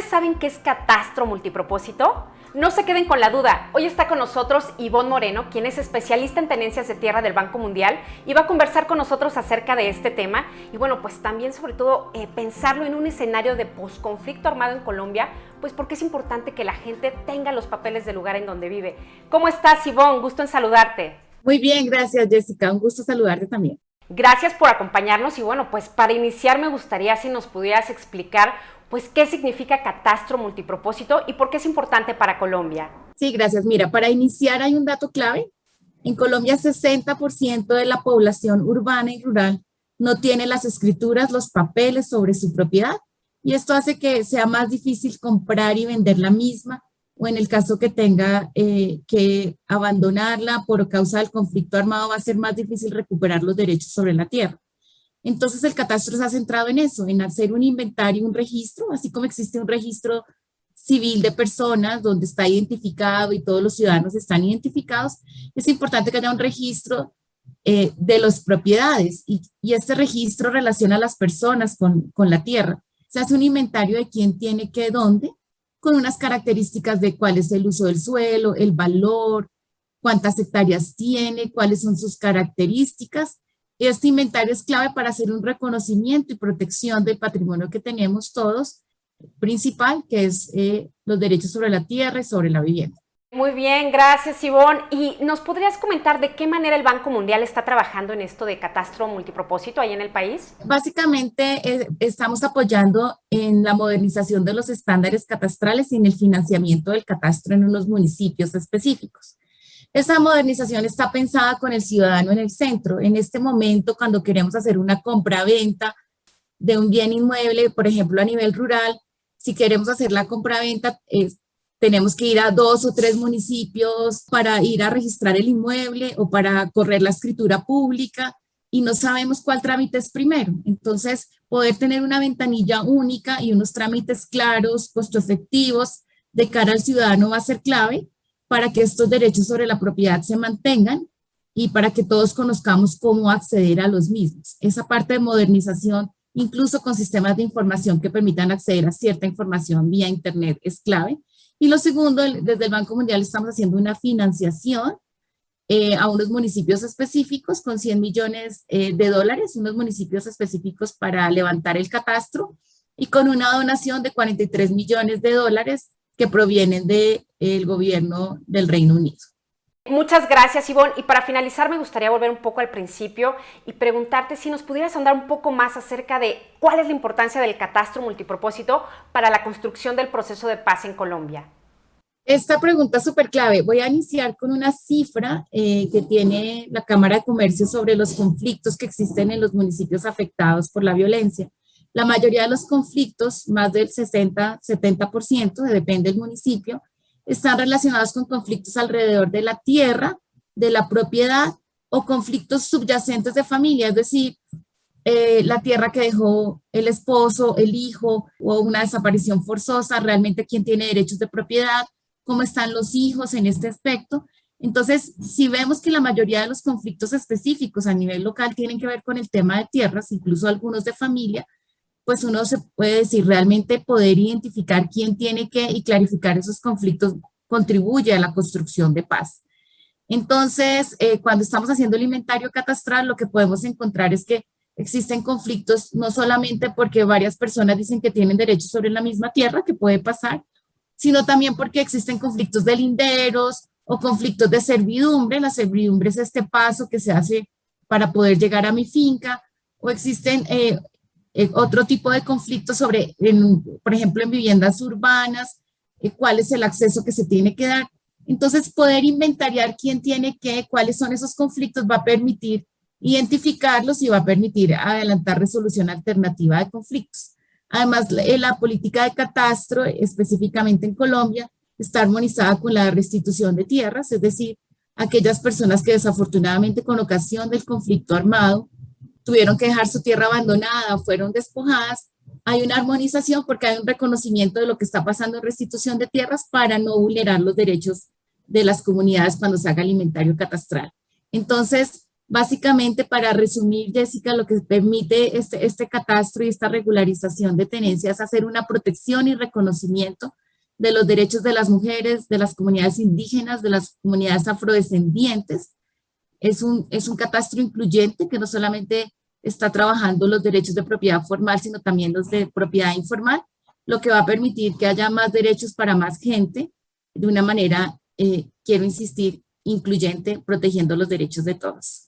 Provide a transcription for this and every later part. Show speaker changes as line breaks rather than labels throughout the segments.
saben qué es catastro multipropósito? No se queden con la duda. Hoy está con nosotros Ivonne Moreno, quien es especialista en tenencias de tierra del Banco Mundial y va a conversar con nosotros acerca de este tema y bueno, pues también sobre todo pensarlo en un escenario de posconflicto armado en Colombia, pues porque es importante que la gente tenga los papeles del lugar en donde vive. ¿Cómo estás, Ivonne? Gusto en saludarte.
Muy bien, gracias Jessica, un gusto saludarte también.
Gracias por acompañarnos y bueno, pues para iniciar me gustaría si nos pudieras explicar pues qué significa catastro multipropósito y por qué es importante para Colombia.
Sí, gracias. Mira, para iniciar hay un dato clave. En Colombia, 60% de la población urbana y rural no tiene las escrituras, los papeles sobre su propiedad, y esto hace que sea más difícil comprar y vender la misma, o en el caso que tenga que abandonarla por causa del conflicto armado, va a ser más difícil recuperar los derechos sobre la tierra. Entonces el catastro se ha centrado en eso, en hacer un inventario, un registro, así como existe un registro civil de personas donde está identificado y todos los ciudadanos están identificados. Es importante que haya un registro de las propiedades y este registro relaciona a las personas con la tierra. Se hace un inventario de quién tiene qué dónde, con unas características de cuál es el uso del suelo, el valor, cuántas hectáreas tiene, cuáles son sus características. Este inventario es clave para hacer un reconocimiento y protección del patrimonio que tenemos todos, principal, que es los derechos sobre la tierra y sobre la vivienda.
Muy bien, gracias Ivonne. ¿Y nos podrías comentar de qué manera el Banco Mundial está trabajando en esto de catastro multipropósito ahí en el país?
Básicamente estamos apoyando en la modernización de los estándares catastrales y en el financiamiento del catastro en unos municipios específicos. Esa modernización está pensada con el ciudadano en el centro. En este momento, cuando queremos hacer una compra-venta de un bien inmueble, por ejemplo, a nivel rural, si queremos hacer la compra-venta, tenemos que ir a 2 o 3 municipios para ir a registrar el inmueble o para correr la escritura pública y no sabemos cuál trámite es primero. Entonces, poder tener una ventanilla única y unos trámites claros, costo efectivos, de cara al ciudadano va a ser clave para que estos derechos sobre la propiedad se mantengan y para que todos conozcamos cómo acceder a los mismos. Esa parte de modernización, incluso con sistemas de información que permitan acceder a cierta información vía internet, es clave. Y lo segundo, desde el Banco Mundial estamos haciendo una financiación a unos municipios específicos con 100 millones de dólares, unos municipios específicos para levantar el catastro y con una donación de 43 millones de dólares que provienen del gobierno del Reino Unido.
Muchas gracias, Ivonne. Y para finalizar, me gustaría volver un poco al principio y preguntarte si nos pudieras ahondar un poco más acerca de cuál es la importancia del catastro multipropósito para la construcción del proceso de paz en Colombia.
Esta pregunta es súper clave. Voy a iniciar con una cifra que tiene la Cámara de Comercio sobre los conflictos que existen en los municipios afectados por la violencia. La mayoría de los conflictos, más del 60-70%, depende del municipio, están relacionados con conflictos alrededor de la tierra, de la propiedad o conflictos subyacentes de familia, es decir, la tierra que dejó el esposo, el hijo o una desaparición forzosa, realmente quién tiene derechos de propiedad, cómo están los hijos en este aspecto. Entonces, si vemos que la mayoría de los conflictos específicos a nivel local tienen que ver con el tema de tierras, incluso algunos de familia, pues uno se puede decir realmente poder identificar quién tiene qué y clarificar esos conflictos contribuye a la construcción de paz. Entonces, cuando estamos haciendo el inventario catastral, lo que podemos encontrar es que existen conflictos no solamente porque varias personas dicen que tienen derechos sobre la misma tierra, que puede pasar, sino también porque existen conflictos de linderos o conflictos de servidumbre. La servidumbre es este paso que se hace para poder llegar a mi finca, o existen otro tipo de conflictos sobre, por ejemplo, en viviendas urbanas, cuál es el acceso que se tiene que dar. Entonces, poder inventariar quién tiene qué, cuáles son esos conflictos, va a permitir identificarlos y va a permitir adelantar resolución alternativa de conflictos. Además, la política de catastro, específicamente en Colombia, está armonizada con la restitución de tierras, es decir, aquellas personas que desafortunadamente con ocasión del conflicto armado tuvieron que dejar su tierra abandonada o fueron despojadas. Hay una armonización porque hay un reconocimiento de lo que está pasando en restitución de tierras para no vulnerar los derechos de las comunidades cuando se haga el inventario catastral. Entonces, Básicamente, para resumir, Jessica, lo que permite este catastro y esta regularización de tenencias es hacer una protección y reconocimiento de los derechos de las mujeres, de las comunidades indígenas, de las comunidades afrodescendientes. Es un catastro incluyente que no solamente está trabajando los derechos de propiedad formal, sino también los de propiedad informal, lo que va a permitir que haya más derechos para más gente de una manera, quiero insistir, incluyente, protegiendo los derechos de todos.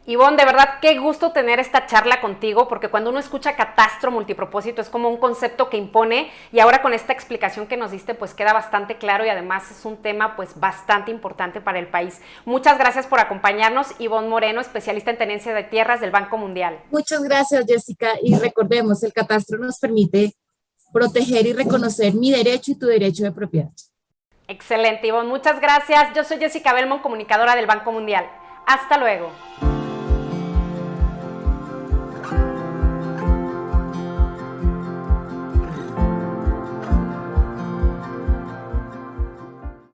Ivonne, de verdad, qué gusto tener esta charla contigo, porque cuando uno escucha catastro multipropósito es como un concepto que impone, y ahora con esta explicación que nos diste, pues queda bastante claro y además es un tema pues bastante importante para el país. Muchas gracias por acompañarnos, Ivonne Moreno, especialista en tenencia de tierras del Banco Mundial.
Muchas gracias, Jessica, y recordemos, el catastro nos permite proteger y reconocer mi derecho y tu derecho de propiedad.
Excelente, Ivonne, muchas gracias. Yo soy Jessica Belmont, comunicadora del Banco Mundial. Hasta luego.